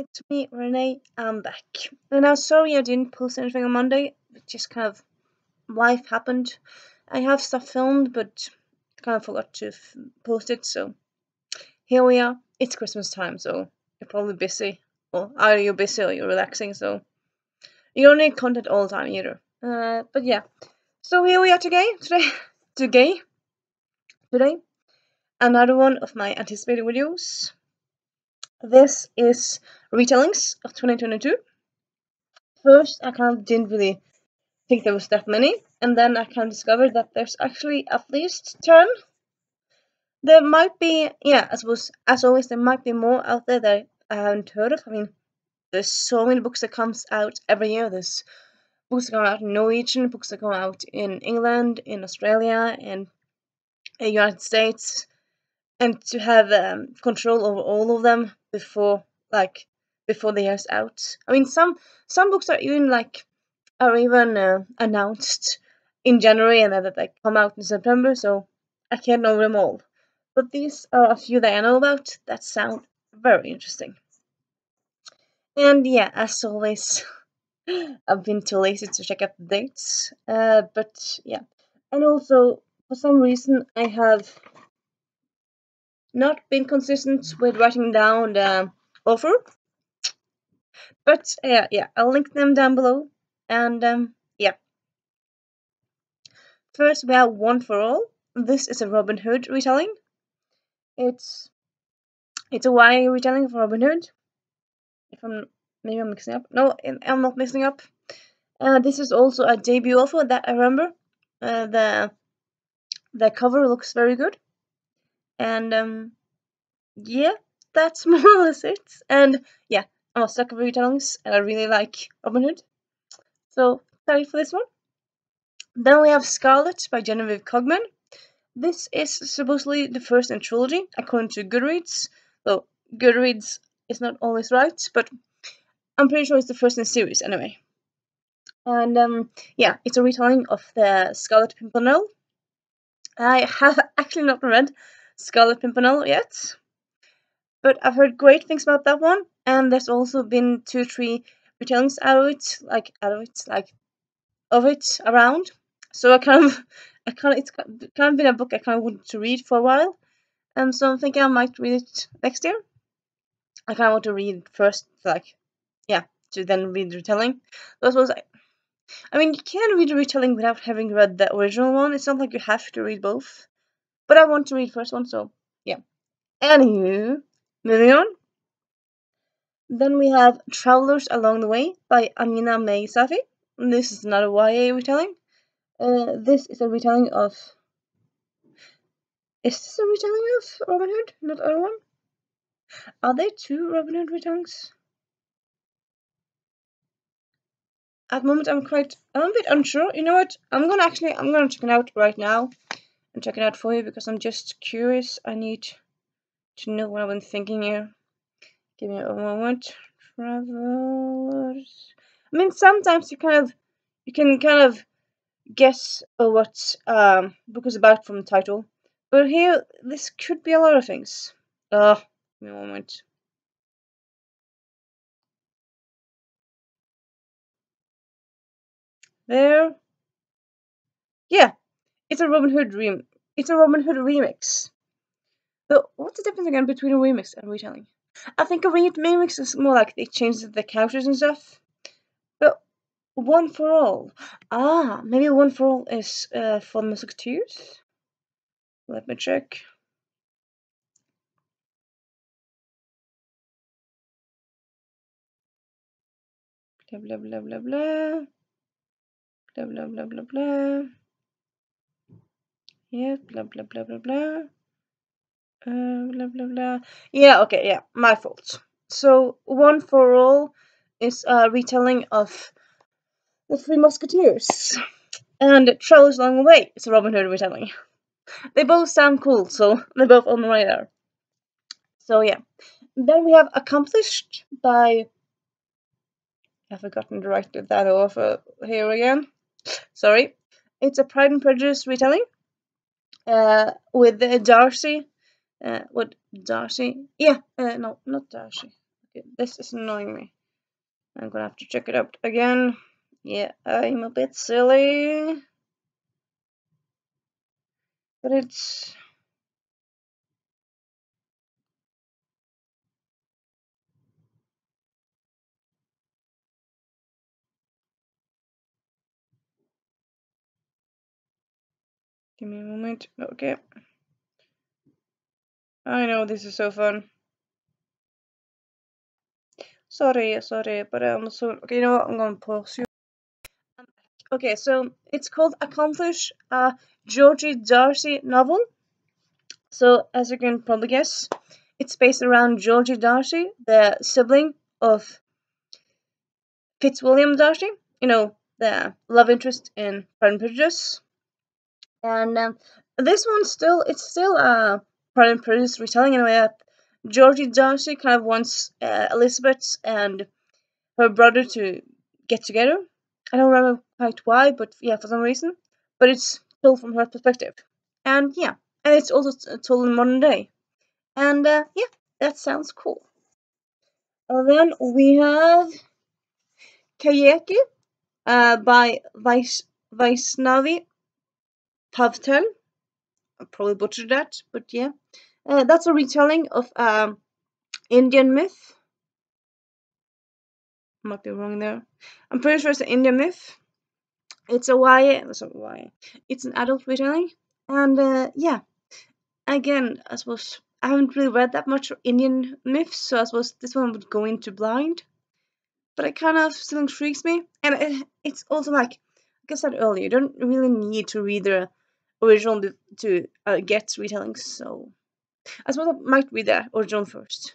It's me, Renee. I'm back. And I'm sorry I didn't post anything on Monday. It just kind of life happened. I have stuff filmed, but kind of forgot to post it. So here we are. It's Christmas time, so you're probably busy. Or either you're busy or you're relaxing. So you don't need content all the time either. But yeah. So here we are today. Another one of my anticipated videos. This is retellings of 2022. First, I kind of didn't really think there was that many, and then I kind of discovered that there's actually at least 10. There might be, yeah, I suppose, as always, there might be more out there that I haven't heard of. I mean, there's so many books that comes out every year. There's books that come out in Norwegian, books that come out in England, in Australia, and in the United States, and to have control over all of them before the year's out. I mean, some books are even announced in January and then they come out in September, so I can't know them all. But these are a few that I know about that sound very interesting. And yeah, as always, I've been too lazy to check out the dates. But yeah, and also for some reason I have not been consistent with writing down the offer. But yeah, I'll link them down below. And yeah. First, we have One for All. This is a Robin Hood retelling. It's a YA retelling of Robin Hood. If maybe I'm mixing up. No, I'm not mixing up. This is also a debut offer that I remember. The cover looks very good, and yeah, that's more or less it. And yeah, I'm a sucker for retellings, and I really like Robin Hood. So sorry for this one. Then we have Scarlet by Genevieve Cogman. This is supposedly the first in a trilogy, according to Goodreads. Though Goodreads is not always right, but I'm pretty sure it's the first in the series anyway. And yeah, it's a retelling of the Scarlet Pimpernel. I have actually not read Scarlet Pimpernel yet, but I've heard great things about that one. And there's also been 2-3 retellings of it around. So it's kind of been a book I kind of wanted to read for a while. So I'm thinking I might read it next year. I kind of want to read first, to then read the retelling. That was, I mean, you can read the retelling without having read the original one. It's not like you have to read both. But I want to read the first one, so yeah. Anywho, moving on. Then we have Travelers Along the Way by Amina May Safi. This is another YA retelling. This is a retelling of. Is this a retelling of Robin Hood? Not the other one? Are there 2 Robin Hood retellings? At the moment, I'm a bit unsure. You know what? I'm gonna check it out right now and check it out for you because I'm just curious. I need to know what I've been thinking here. Give me a moment. Travelers. I mean, sometimes you can kind of guess what book is about from the title, but here this could be a lot of things. Give me a moment. There. Yeah, it's a Robin Hood remix. But what's the difference again between a remix and retelling? I think a remix is more like they changed the characters and stuff. But One for All. Maybe One for All is for Musketeers? Let me check. Blah blah blah blah blah. Blah blah blah blah blah. Yeah, blah blah blah blah blah. Blah blah blah. Yeah, okay, yeah, my fault. So One for All is a retelling of The Three Musketeers. And Travelers Along the Way is a Robin Hood retelling. They both sound cool, so they're both on the radar. So yeah. Then we have Accomplished by. I've forgotten to write that off here again. Sorry. It's a Pride and Prejudice retelling. With Darcy. With Darcy? Yeah. No, not Darcy. Okay, this is annoying me. I'm gonna have to check it out again. Yeah, I'm a bit silly. But it's... Give me a moment. Okay. I know this is so fun. Sorry, but I'm so... Okay, you know what? I'm gonna pause you. Okay, so it's called Accomplish, a Georgie Darcy novel. So, as you can probably guess, it's based around Georgie Darcy, the sibling of Fitzwilliam Darcy, you know, the love interest in Pride and Prejudice. And this one it's still a Pride and Prejudice retelling in a way that Georgie Darcy kind of wants Elizabeth and her brother to get together. I don't remember quite why, but yeah, for some reason. But it's told from her perspective. And yeah, and it's also told in modern day. And yeah, that sounds cool. And then we have Kayeki by Vaishnavi Pavtel. I probably butchered that, but yeah. That's a retelling of Indian myth. Might be wrong there. I'm pretty sure it's an Indian myth. It's a YA, sorry, YA. It's an adult retelling, and yeah. Again, I suppose I haven't really read that much Indian myths, so I suppose this one would go into blind. But it kind of still intrigues me, and it's also like I said earlier, you don't really need to read the original to get retellings. So I suppose I might read the original first.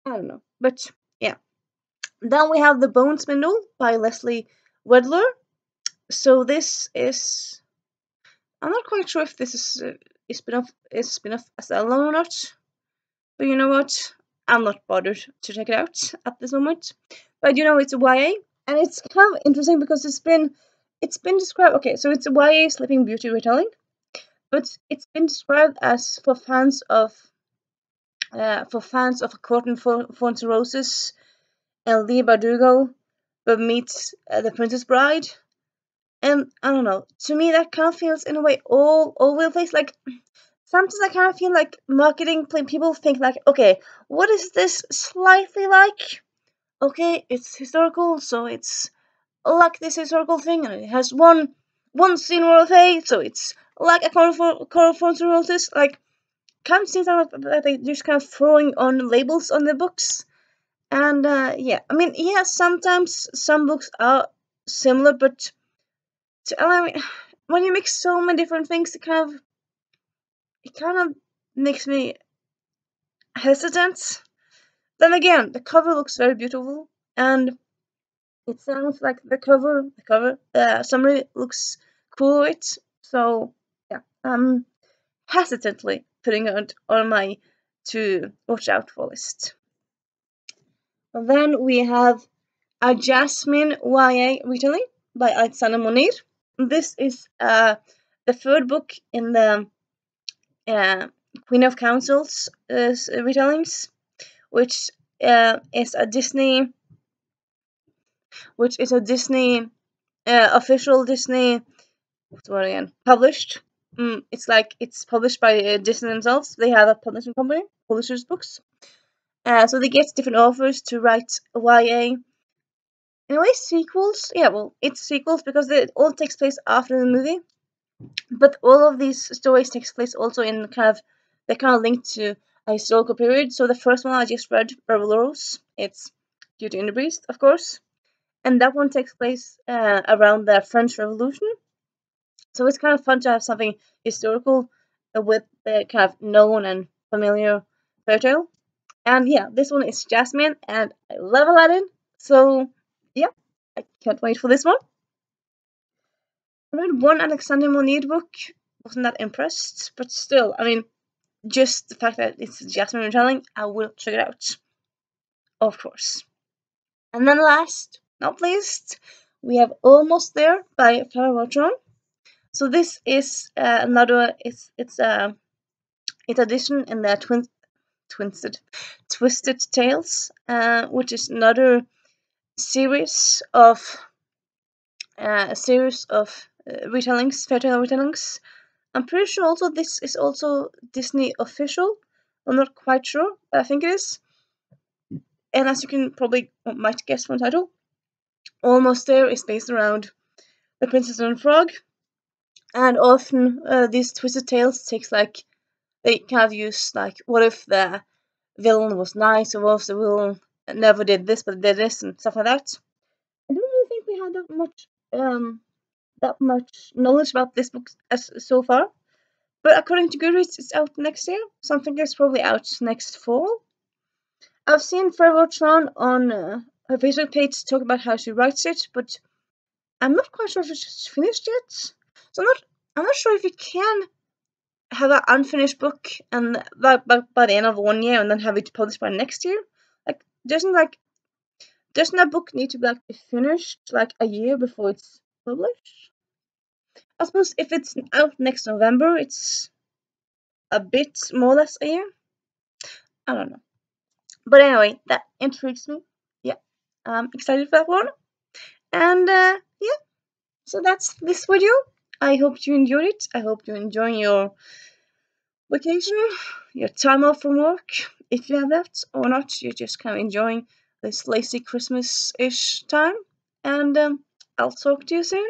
I don't know, but yeah. Then we have The Bone Spindle by Leslie Wedler. So this is I'm not quite sure if this is a spin-off as alone or not. But you know what? I'm not bothered to check it out at this moment. But you know it's a YA, and it's kind of interesting because it's been described. Okay, so it's a YA Sleeping Beauty retelling, but it's been described as for fans of A Court in Thorns and Roses and Lee Bardugo, but meets The Princess Bride. And I don't know. To me, that kind of feels in a way all over the place. Like sometimes I kind of feel like marketing people think like, okay, what is this slightly like? Okay, it's historical, so it's like this historical thing, and it has one scene worth of so it's like a Cornfronterosis. Like, kind of seems like they're just kind of throwing on labels on the books. And yeah, I mean, yeah, sometimes some books are similar, but I mean, when you mix so many different things, it kind of makes me hesitant. Then again, the cover looks very beautiful, and it sounds like the summary looks cool with it. So yeah, I'm hesitantly putting it on my to watch out for list. And then we have a Jasmine YA retelling by Alexander Monir. This is the third book in the uh, Queen of Councils retellings, which is a Disney, official Disney. What's the word again? Published. It's like it's published by Disney themselves. They have a publishing company, publishers books. So they get different authors to write YA. In a way, sequels. Yeah, well, it's sequels because it all takes place after the movie. But all of these stories takes place also in they're kind of linked to a historical period. So the first one I just read, Rebel Rose, it's Beauty and the Beast, of course, and that one takes place around the French Revolution. So it's kind of fun to have something historical with the kind of known and familiar fairy tale. And yeah, this one is Jasmine, and I love Aladdin. So yeah, I can't wait for this one. I read one Alexander Monir book, wasn't that impressed, but still, I mean, just the fact that it's Jasmine retelling, I will check it out, of course. And then last, not least, we have Almost There by Farah Watron. So this is another, it's edition in the Twisted Tales, which is another series of retellings, fairy tale retellings. I'm pretty sure also this is also Disney official. I'm not quite sure, but I think it is. And as you can probably might guess from the title, Almost There is based around the Princess and the Frog, and often these twisted tales takes like they kind of use like what if the villain was nice, or what if the villain never did this but did this and stuff like that. I don't really think we had that much knowledge about this book as so far. But according to Goodreads, it's out next year, so I think it's probably out next fall. I've seen Forever Tron on her Facebook page talk about how she writes it, but I'm not quite sure if it's finished yet. So I'm not sure if you can have an unfinished book and by the end of 1 year and then have it published by next year. Like doesn't a book need to be finished like a year before it's published? I suppose if it's out next November, it's a bit more or less a year. I don't know. But anyway, that intrigues me. Yeah, I'm excited for that one. And yeah, so that's this video. I hope you enjoyed it. I hope you're enjoying your vacation, your time off from work, if you have that, or not. You're just kind of enjoying this lazy Christmas-ish time. And I'll talk to you soon.